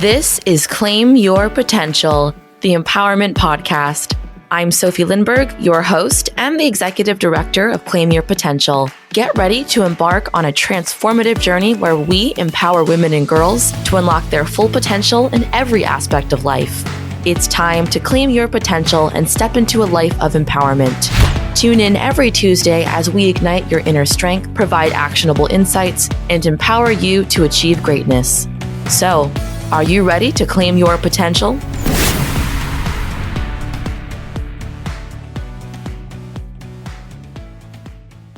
This is Claim Your Potential, the Empowerment Podcast. I'm Sofie Lindberg, your host and the Executive Director of Claim Your Potential. Get ready to embark on a transformative journey where we empower women and girls to unlock their full potential in every aspect of life. It's time to claim your potential and step into a life of empowerment. Tune in every Tuesday as we ignite your inner strength, provide actionable insights, and empower you to achieve greatness. So, are you ready to claim your potential?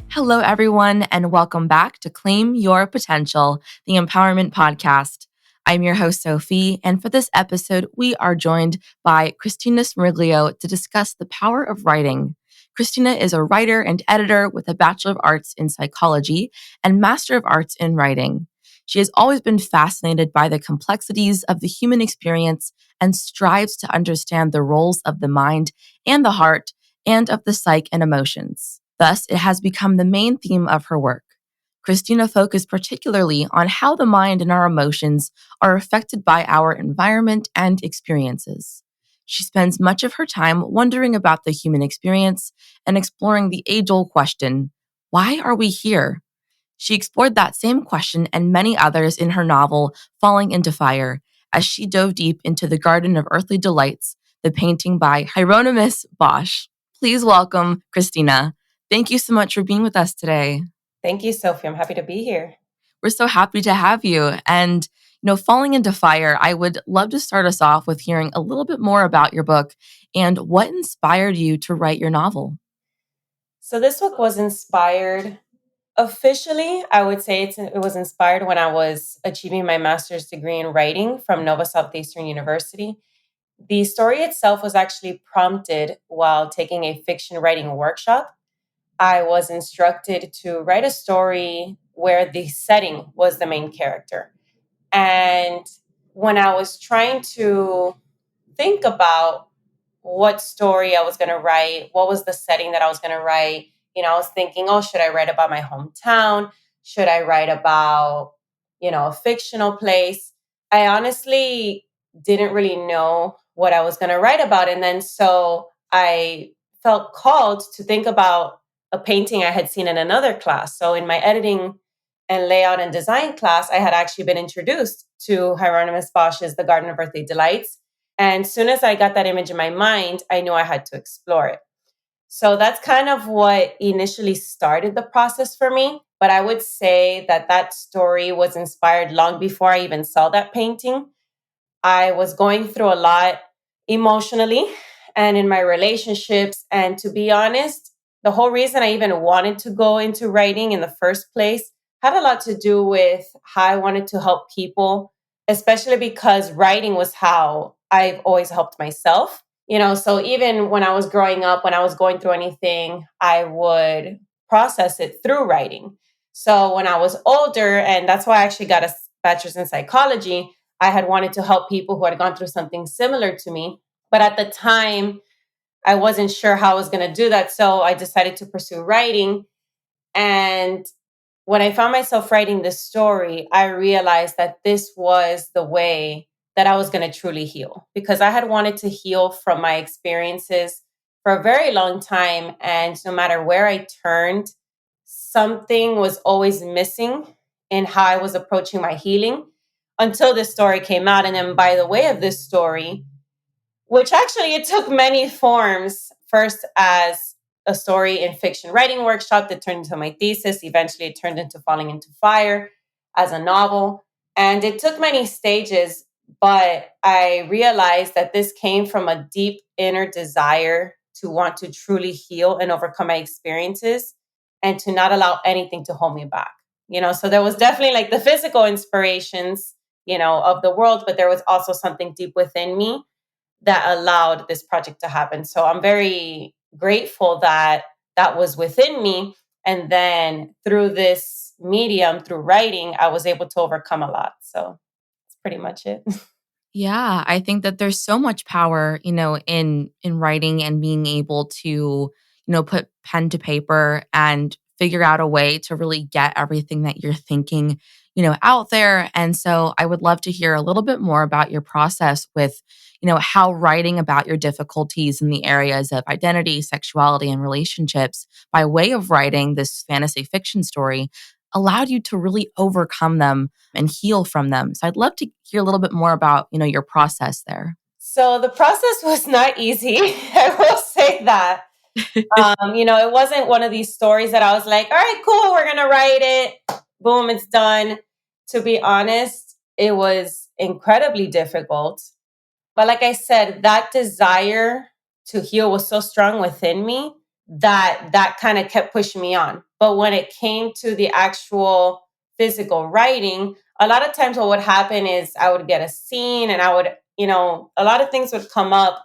Hello, everyone, and welcome back to Claim Your Potential, the Empowerment Podcast. I'm your host, Sofie, and for this episode, we are joined by Kristina Smeriglio to discuss the power of writing. Kristina is a writer and editor with a Bachelor of Arts in Psychology and Master of Arts in Writing. She has always been fascinated by the complexities of the human experience and strives to understand the roles of the mind and the heart and of the psyche and emotions. Thus, it has become the main theme of her work. Kristina focused particularly on how the mind and our emotions are affected by our environment and experiences. She spends much of her time wondering about the human experience and exploring the age-old question, why are we here? She explored that same question and many others in her novel, Falling into Fire, as she dove deep into the Garden of Earthly Delights, the painting by Hieronymus Bosch. Please welcome Kristina. Thank you so much for being with us today. Thank you, Sofie. I'm happy to be here. We're so happy to have you. And, Falling into Fire, I would love to start us off with hearing a little bit more about your book and what inspired you to write your novel. So this book was inspired, officially, I would say it was inspired when I was achieving my master's degree in writing from Nova Southeastern University. The story itself was actually prompted while taking a fiction writing workshop. I was instructed to write a story where the setting was the main character. And when I was trying to think about what story I was going to write, what was the setting that I was going to write, I was thinking, should I write about my hometown? Should I write about, a fictional place? I honestly didn't really know what I was going to write about. And then so I felt called to think about a painting I had seen in another class. So in my editing and layout and design class, I had actually been introduced to Hieronymus Bosch's The Garden of Earthly Delights. And as soon as I got that image in my mind, I knew I had to explore it. So that's kind of what initially started the process for me. But I would say that story was inspired long before I even saw that painting. I was going through a lot emotionally and in my relationships. And to be honest, the whole reason I even wanted to go into writing in the first place had a lot to do with how I wanted to help people, especially because writing was how I've always helped myself. So even when I was growing up, when I was going through anything, I would process it through writing. So when I was older, and that's why I actually got a bachelor's in psychology, I had wanted to help people who had gone through something similar to me. But at the time, I wasn't sure how I was going to do that. So I decided to pursue writing. And when I found myself writing this story, I realized that this was the way that I was going to truly heal, because I had wanted to heal from my experiences for a very long time. And no matter where I turned, something was always missing in how I was approaching my healing until this story came out. And then by the way of this story, which actually it took many forms, first as a story in fiction writing workshop that turned into my thesis. Eventually it turned into Falling into Fire as a novel. And it took many stages, but I realized that this came from a deep inner desire to want to truly heal and overcome my experiences and to not allow anything to hold me back. So there was definitely like the physical inspirations, of the world, but there was also something deep within me that allowed this project to happen. So I'm very grateful that was within me. And then through this medium, through writing, I was able to overcome a lot. So that's pretty much it. Yeah, I think that there's so much power, in writing and being able to, put pen to paper and figure out a way to really get everything that you're thinking, out there. And so I would love to hear a little bit more about your process with, how writing about your difficulties in the areas of identity, sexuality, and relationships by way of writing this fantasy fiction story allowed you to really overcome them and heal from them. So I'd love to hear a little bit more about, your process there. So the process was not easy. I will say that. It wasn't one of these stories that I was like, all right, cool, we're going to write it. Boom, it's done. To be honest, it was incredibly difficult. But like I said, that desire to heal was so strong within me that that kind of kept pushing me on. But when it came to the actual physical writing, a lot of times what would happen is I would get a scene and I would, a lot of things would come up.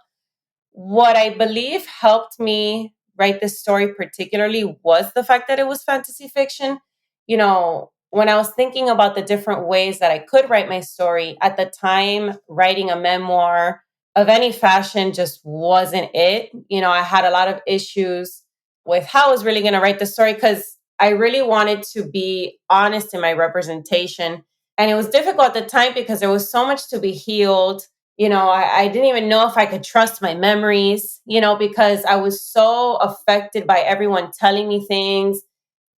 What I believe helped me write this story particularly was the fact that it was fantasy fiction. When I was thinking about the different ways that I could write my story, at the time, writing a memoir of any fashion just wasn't it. I had a lot of issues with how I was really going to write the story because I really wanted to be honest in my representation. And it was difficult at the time because there was so much to be healed. I didn't even know if I could trust my memories, because I was so affected by everyone telling me things.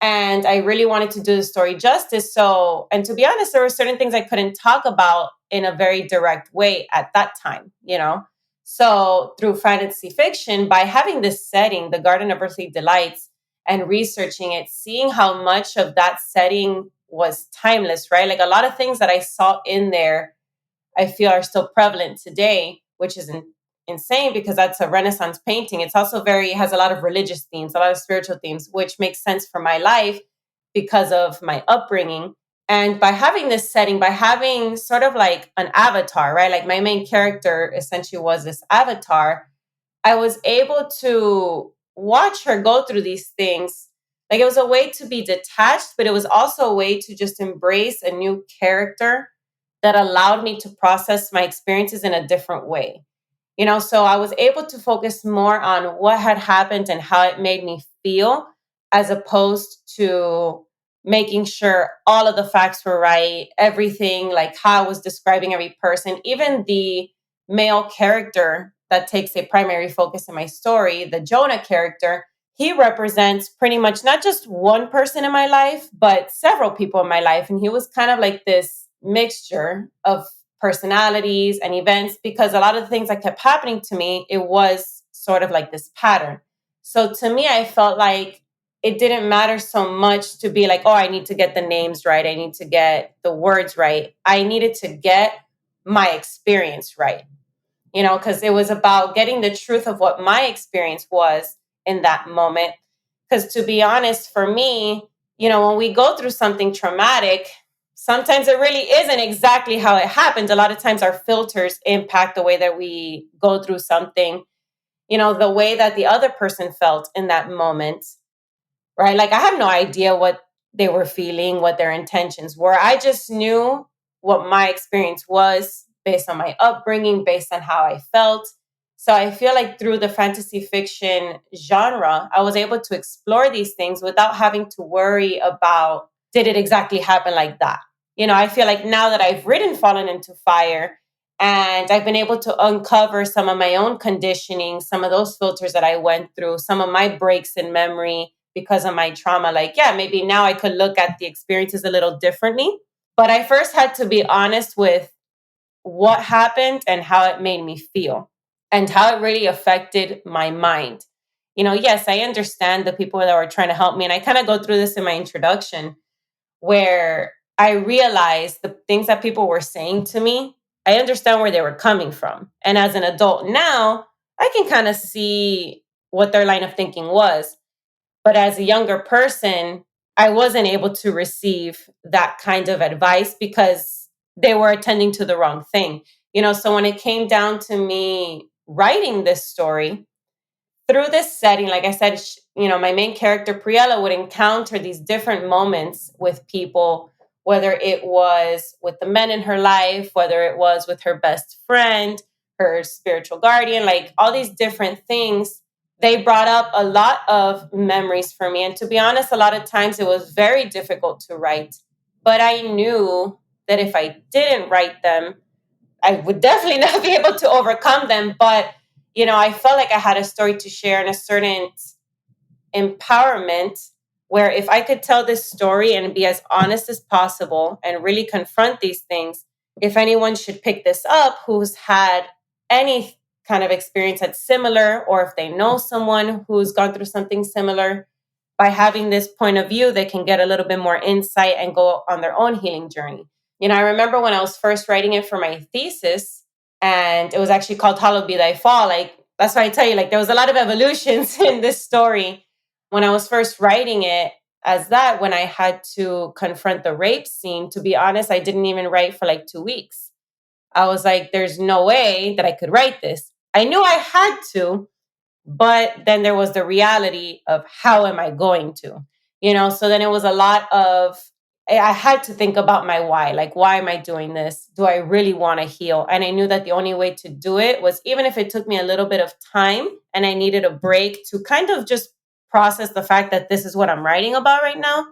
And I really wanted to do the story justice. So, and to be honest, there were certain things I couldn't talk about in a very direct way at that time. So, through fantasy fiction, by having this setting, the Garden of Earthly Delights, and researching it, seeing how much of that setting was timeless, right? Like a lot of things that I saw in there I feel are still prevalent today, which is insane because that's a Renaissance painting. It's also has a lot of religious themes, a lot of spiritual themes, which makes sense for my life because of my upbringing. And by having this setting, by having sort of like an avatar, right? Like my main character essentially was this avatar, I was able to watch her go through these things. Like it was a way to be detached, but it was also a way to just embrace a new character that allowed me to process my experiences in a different way. So I was able to focus more on what had happened and how it made me feel, as opposed to making sure all of the facts were right, everything, like how I was describing every person, even the male character that takes a primary focus in my story, the Jonah character. He represents pretty much not just one person in my life, but several people in my life. And he was kind of like this mixture of personalities and events, because a lot of the things that kept happening to me, it was sort of like this pattern. So to me, I felt like it didn't matter so much to be like, oh, I need to get the names right. I need to get the words right. I needed to get my experience right, because it was about getting the truth of what my experience was in that moment. Because to be honest, for me, when we go through something traumatic, sometimes it really isn't exactly how it happened. A lot of times our filters impact the way that we go through something, the way that the other person felt in that moment, right? Like I have no idea what they were feeling, what their intentions were. I just knew what my experience was based on my upbringing, based on how I felt. So I feel like through the fantasy fiction genre, I was able to explore these things without having to worry about, did it exactly happen like that? I feel like now that I've written Fallen into Fire and I've been able to uncover some of my own conditioning, some of those filters that I went through, some of my breaks in memory because of my trauma, like, yeah, maybe now I could look at the experiences a little differently. But I first had to be honest with what happened and how it made me feel and how it really affected my mind. Yes, I understand the people that were trying to help me. And I kind of go through this in my introduction where I realized the things that people were saying to me, I understand where they were coming from. And as an adult now, I can kind of see what their line of thinking was. But as a younger person, I wasn't able to receive that kind of advice because they were attending to the wrong thing. So when it came down to me writing this story, through this setting, like I said, my main character, Priella, would encounter these different moments with people, whether it was with the men in her life, whether it was with her best friend, her spiritual guardian, like all these different things. They brought up a lot of memories for me. And to be honest, a lot of times it was very difficult to write But I knew that if I didn't write them, I would definitely not be able to overcome them. But, I felt like I had a story to share and a certain empowerment where if I could tell this story and be as honest as possible and really confront these things, if anyone should pick this up who's had any kind of experience that's similar, or if they know someone who's gone through something similar, by having this point of view, they can get a little bit more insight and go on their own healing journey. I remember when I was first writing it for my thesis, and it was actually called Hallowed Be Thy Fall. Like, that's why I tell you, like, there was a lot of evolutions in this story. When I was first writing it as that, when I had to confront the rape scene, to be honest, I didn't even write for like 2 weeks. I was like, there's no way that I could write this. I knew I had to, but then there was the reality of how am I going to, so then it was a lot of, I had to think about my why. Like, why am I doing this? Do I really want to heal? And I knew that the only way to do it was, even if it took me a little bit of time and I needed a break to kind of just process the fact that this is what I'm writing about right now,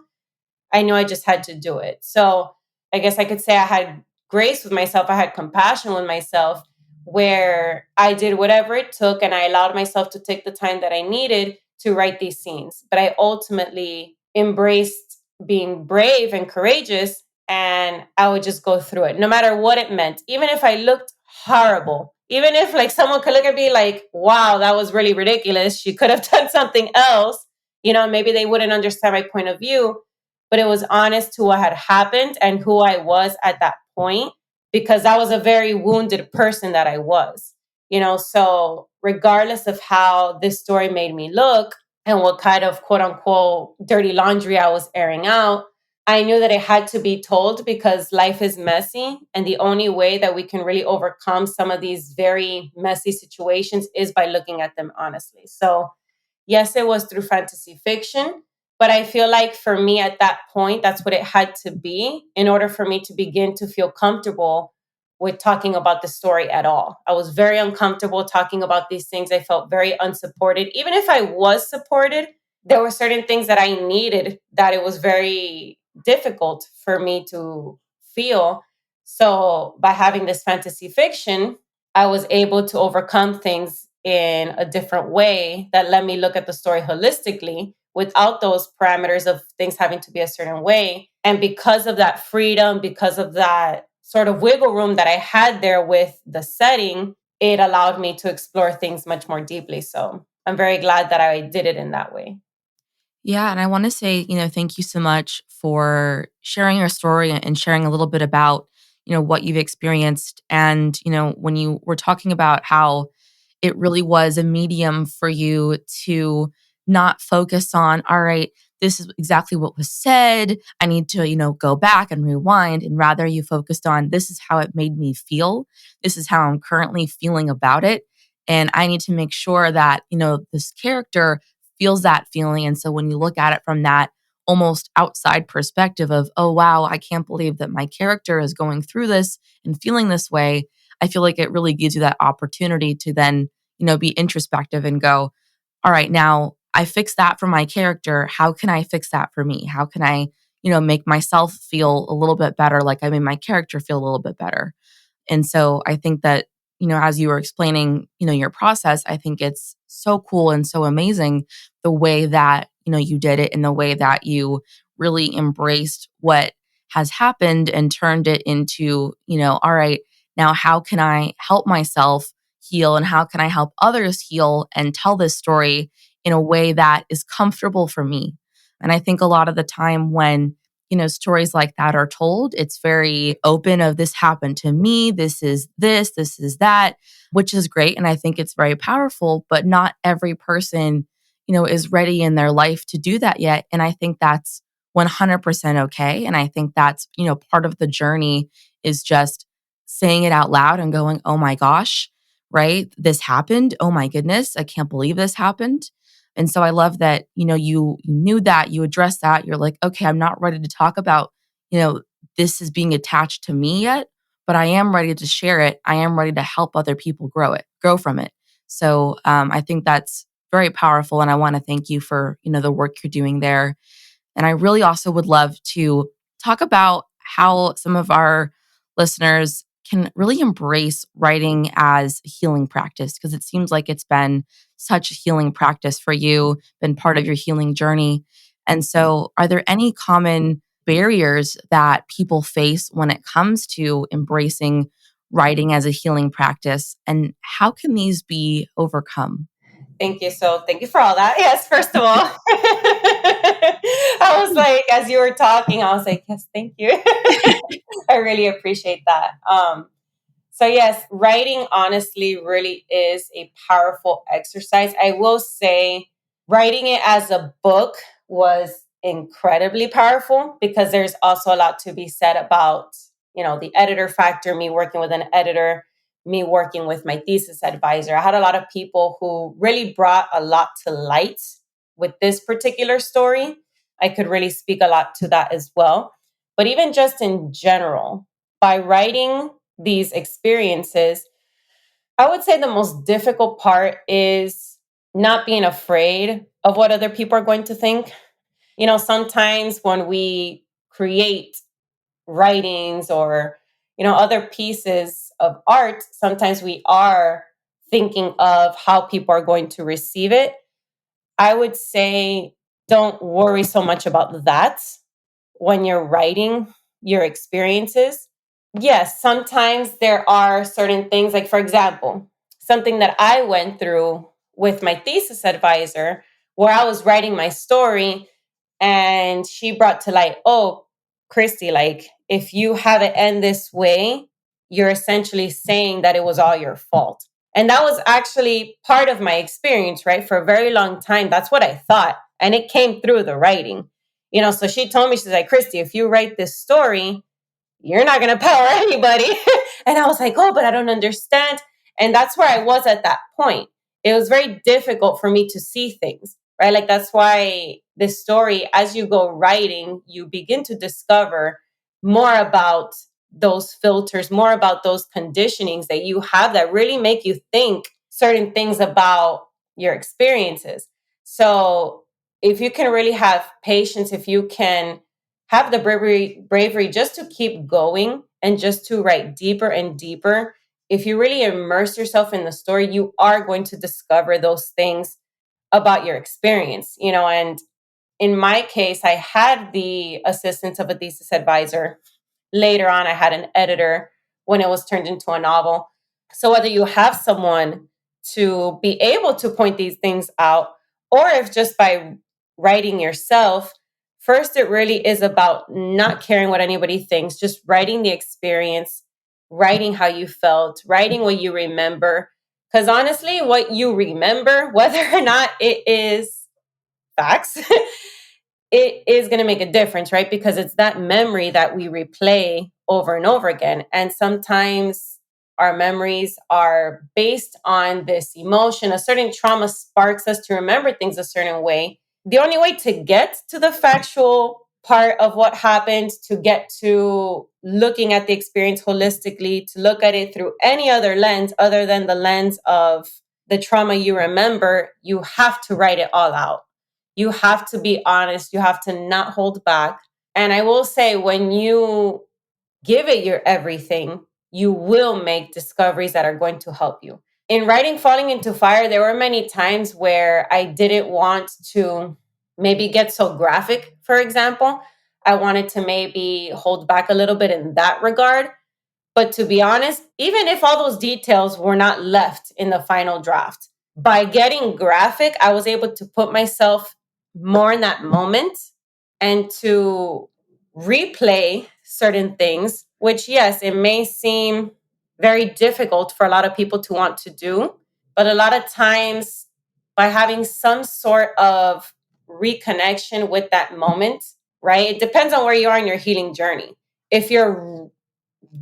I knew I just had to do it. So I guess I could say I had grace with myself. I had compassion with myself, where I did whatever it took and I allowed myself to take the time that I needed to write these scenes. But I ultimately embraced being brave and courageous, and I would just go through it no matter what it meant. Even if I looked horrible, even if like someone could look at me like, wow, that was really ridiculous, she could have done something else, maybe they wouldn't understand my point of view, but it was honest to what had happened and who I was at that point, because I was a very wounded person that I was, so regardless of how this story made me look and what kind of quote unquote dirty laundry I was airing out, I knew that it had to be told because life is messy. And the only way that we can really overcome some of these very messy situations is by looking at them honestly. So yes, it was through fantasy fiction, but I feel like for me at that point, that's what it had to be in order for me to begin to feel comfortable with talking about the story at all. I was very uncomfortable talking about these things. I felt very unsupported. Even if I was supported, there were certain things that I needed that it was very difficult for me to feel. So by having this fantasy fiction, I was able to overcome things in a different way that let me look at the story holistically without those parameters of things having to be a certain way. And because of that freedom, because of that sort of wiggle room that I had there with the setting, it allowed me to explore things much more deeply. So I'm very glad that I did it in that way. Yeah, and I want to say, thank you so much for sharing your story and sharing a little bit about, what you've experienced. And, when you were talking about how it really was a medium for you to not focus on, all right, this is exactly what was said. I need to, go back and rewind. And rather you focused on, this is how it made me feel. This is how I'm currently feeling about it. And I need to make sure that, this character feels that feeling. And so when you look at it from that almost outside perspective of, oh, wow, I can't believe that my character is going through this and feeling this way, I feel like it really gives you that opportunity to then, be introspective and go, all right, now I fixed that for my character. How can I fix that for me? How can I, make myself feel a little bit better, like I made my character feel a little bit better? And so I think that, as you were explaining, your process, I think it's so cool and so amazing the way that, you did it and the way that you really embraced what has happened and turned it into, all right, now how can I help myself heal and how can I help others heal and tell this story in a way that is comfortable for me? And I think a lot of the time when stories like that are told, it's very open of this happened to me, this is that, which is great. And I think it's very powerful, but not every person, is ready in their life to do that yet. And I think that's 100% okay. And I think that's, part of the journey is just saying it out loud and going, oh my gosh, right? This happened. Oh my goodness. I can't believe this happened. And so I love that, you knew that, you addressed that. You're like, okay, I'm not ready to talk about, this is being attached to me yet, but I am ready to share it. I am ready to help other people grow from it. So I think that's very powerful. And I want to thank you for, the work you're doing there. And I really also would love to talk about how some of our listeners can really embrace writing as a healing practice, because it seems like it's been such a healing practice for you, been part of your healing journey. And so, are there any common barriers that people face when it comes to embracing writing as a healing practice? And how can these be overcome? Thank you. So thank you for all that. Yes, first of all, I was like, as you were talking, I was like, yes, thank you. I really appreciate that. So yes, writing honestly really is a powerful exercise. I will say writing it as a book was incredibly powerful because there's also a lot to be said about, the editor factor, me working with an editor, me working with my thesis advisor. I had a lot of people who really brought a lot to light with this particular story. I could really speak a lot to that as well. But even just in general, by writing these experiences, I would say the most difficult part is not being afraid of what other people are going to think. Sometimes when we create writings or, other pieces of art, sometimes we are thinking of how people are going to receive it. I would say don't worry so much about that when you're writing your experiences. Yes, sometimes there are certain things, like, for example, something that I went through with my thesis advisor, where I was writing my story and she brought to light, oh, Christy, like, if you have it end this way, you're essentially saying that it was all your fault. And that was actually part of my experience, right? For a very long time, that's what I thought. And it came through the writing. So she told me, she's like, Christy, if you write this story, you're not going to power anybody. And I was like, oh, but I don't understand. And that's where I was at that point. It was very difficult for me to see things, right? Like, that's why this story, as you go writing, you begin to discover more about those filters, more about those conditionings that you have that really make you think certain things about your experiences. So if you can really have patience, if you can have the bravery just to keep going and just to write deeper and deeper. If you really immerse yourself in the story, you are going to discover those things about your experience, and in my case, I had the assistance of a thesis advisor. Later on, I had an editor when it was turned into a novel. So whether you have someone to be able to point these things out, or if just by writing yourself, first, it really is about not caring what anybody thinks, just writing the experience, writing how you felt, writing what you remember. Because honestly, what you remember, whether or not it is facts, it is going to make a difference, right? Because it's that memory that we replay over and over again. And sometimes our memories are based on this emotion. A certain trauma sparks us to remember things a certain way. The only way to get to the factual part of what happened, to get to looking at the experience holistically, to look at it through any other lens other than the lens of the trauma you remember, you have to write it all out. You have to be honest. You have to not hold back. And I will say, when you give it your everything, you will make discoveries that are going to help you. In writing Falling into Fire, there were many times where I didn't want to maybe get so graphic, for example. I wanted to maybe hold back a little bit in that regard. But to be honest, even if all those details were not left in the final draft, by getting graphic, I was able to put myself more in that moment and to replay certain things, which, yes, it may seem very difficult for a lot of people to want to do. But a lot of times, by having some sort of reconnection with that moment, right? It depends on where you are in your healing journey. If you're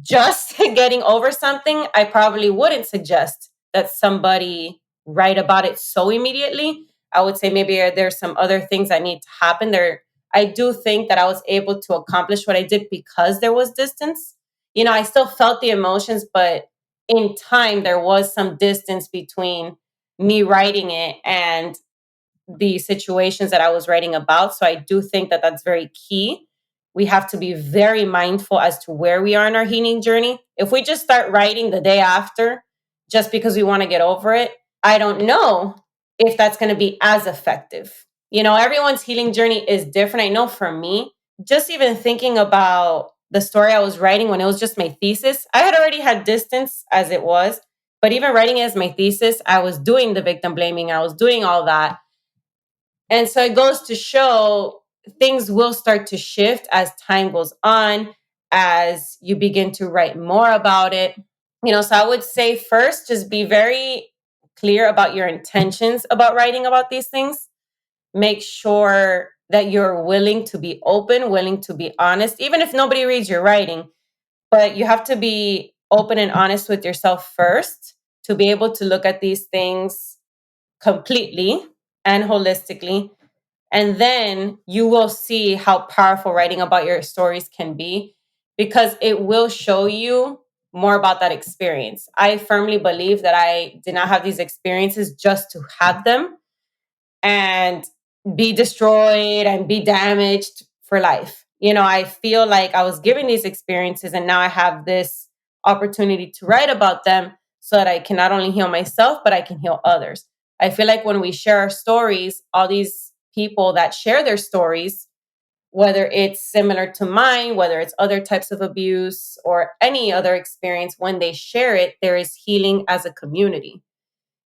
just getting over something, I probably wouldn't suggest that somebody write about it so immediately. I would say maybe there's some other things that need to happen there. I do think that I was able to accomplish what I did because there was distance. I still felt the emotions, but in time, there was some distance between me writing it and the situations that I was writing about. So I do think that that's very key. we have to be very mindful as to where we are in our healing journey. If we just start writing the day after, just because we want to get over it, I don't know if that's going to be as effective. Everyone's healing journey is different. I know for me, just even thinking about the story I was writing when it was just my thesis, I had already had distance as it was. But even writing it as my thesis, I was doing the victim blaming, I was doing all that. And so it goes to show things will start to shift as time goes on, as you begin to write more about it. So I would say first, just be very clear about your intentions about writing about these things. Make sure that you're willing to be open, willing to be honest, even if nobody reads your writing. But you have to be open and honest with yourself first to be able to look at these things completely and holistically. And then you will see how powerful writing about your stories can be, because it will show you more about that experience. I firmly believe that I did not have these experiences just to have them and be destroyed and be damaged for life. I feel like I was given these experiences and now I have this opportunity to write about them so that I can not only heal myself, but I can heal others. I feel like when we share our stories, all these people that share their stories, whether it's similar to mine, whether it's other types of abuse or any other experience, when they share it, there is healing as a community.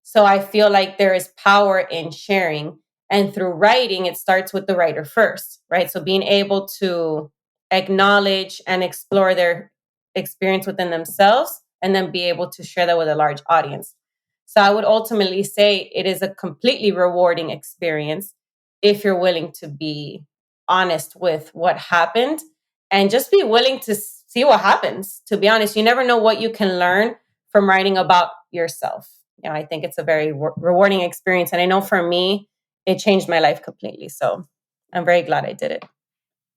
So I feel like there is power in sharing. And through writing, it starts with the writer first, right? So being able to acknowledge and explore their experience within themselves and then be able to share that with a large audience. So I would ultimately say it is a completely rewarding experience if you're willing to be honest with what happened and just be willing to see what happens. To be honest, you never know what you can learn from writing about yourself. I think it's a very rewarding experience. And I know for me, it changed my life completely. So I'm very glad I did it.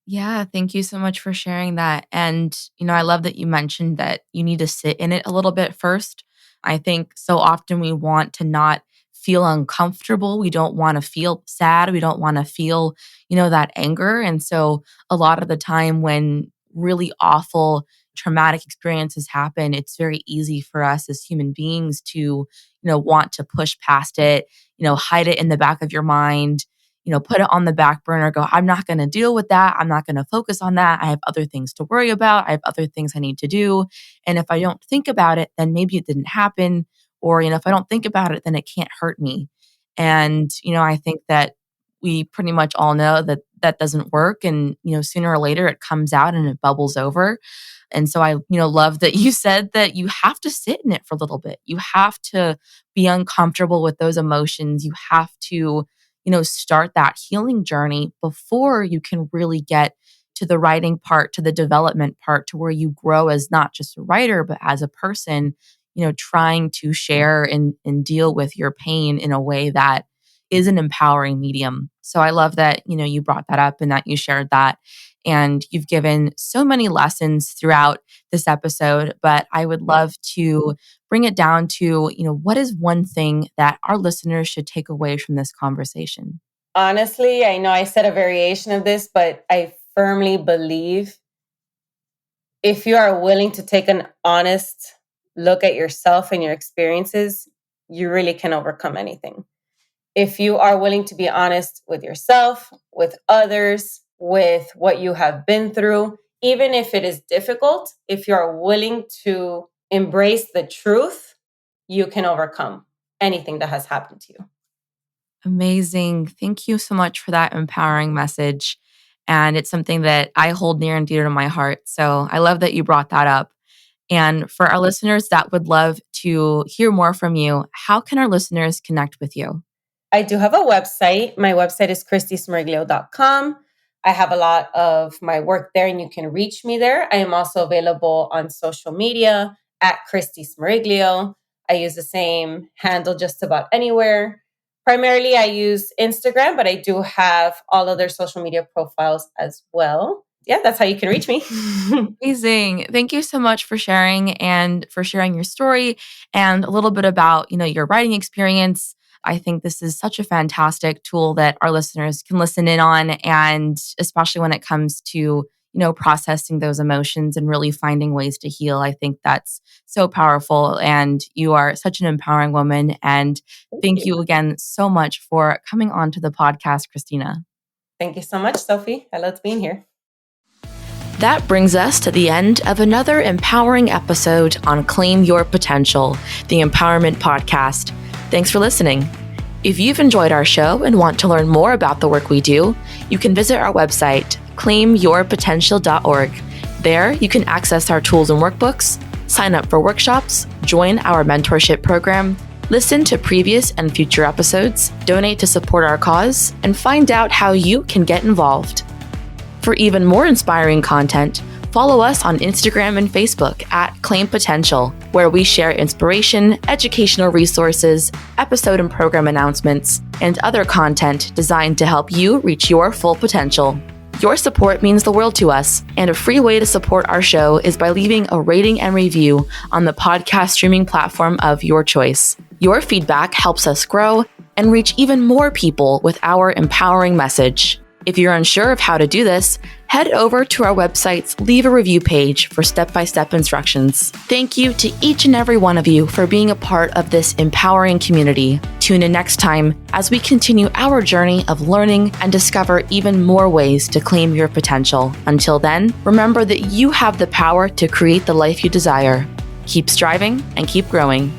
Yeah, thank you so much for sharing that. And, I love that you mentioned that you need to sit in it a little bit first. I think so often we want to not feel uncomfortable. We don't want to feel sad. We don't want to feel, that anger. And so a lot of the time when really awful traumatic experiences happen, it's very easy for us as human beings to, want to push past it, hide it in the back of your mind, put it on the back burner, go, I'm not going to deal with that. I'm not going to focus on that. I have other things to worry about. I have other things I need to do. And if I don't think about it, then maybe it didn't happen. Or, if I don't think about it, then it can't hurt me. And, I think that we pretty much all know that that doesn't work. And, sooner or later it comes out and it bubbles over. And so I, love that you said that you have to sit in it for a little bit. You have to be uncomfortable with those emotions. You have to, start that healing journey before you can really get to the writing part, to the development part, to where you grow as not just a writer, but as a person, trying to share and deal with your pain in a way that is an empowering medium. So I love that, you brought that up and that you shared that. And you've given so many lessons throughout this episode, but I would love to bring it down to, what is one thing that our listeners should take away from this conversation? Honestly, I know I said a variation of this, but I firmly believe if you are willing to take an honest look at yourself and your experiences, you really can overcome anything. If you are willing to be honest with yourself, with others, with what you have been through, even if it is difficult, if you are willing to embrace the truth, you can overcome anything that has happened to you. Amazing. Thank you so much for that empowering message. And it's something that I hold near and dear to my heart. So I love that you brought that up. And for our listeners that would love to hear more from you, how can our listeners connect with you? I do have a website. My website is kristismeriglio.com. I have a lot of my work there and you can reach me there. I am also available on social media at Kristy Smeriglio. I use the same handle just about anywhere. Primarily, I use Instagram, but I do have all other social media profiles as well. Yeah, that's how you can reach me. Amazing. Thank you so much for sharing and for sharing your story and a little bit about, your writing experience. I think this is such a fantastic tool that our listeners can listen in on, and especially when it comes to, processing those emotions and really finding ways to heal. I think that's so powerful. And you are such an empowering woman. And thank you again so much for coming on to the podcast, Kristina. Thank you so much, Sophie. I loved being here. That brings us to the end of another empowering episode on Claim Your Potential, the Empowerment Podcast. Thanks for listening. If you've enjoyed our show and want to learn more about the work we do, you can visit our website, claimyourpotential.org. There, you can access our tools and workbooks, sign up for workshops, join our mentorship program, listen to previous and future episodes, donate to support our cause, and find out how you can get involved. For even more inspiring content, follow us on Instagram and Facebook at Claim Potential, where we share inspiration, educational resources, episode and program announcements, and other content designed to help you reach your full potential. Your support means the world to us, and a free way to support our show is by leaving a rating and review on the podcast streaming platform of your choice. Your feedback helps us grow and reach even more people with our empowering message. If you're unsure of how to do this, head over to our website's Leave a Review page for step-by-step instructions. Thank you to each and every one of you for being a part of this empowering community. Tune in next time as we continue our journey of learning and discover even more ways to claim your potential. Until then, remember that you have the power to create the life you desire. Keep striving and keep growing.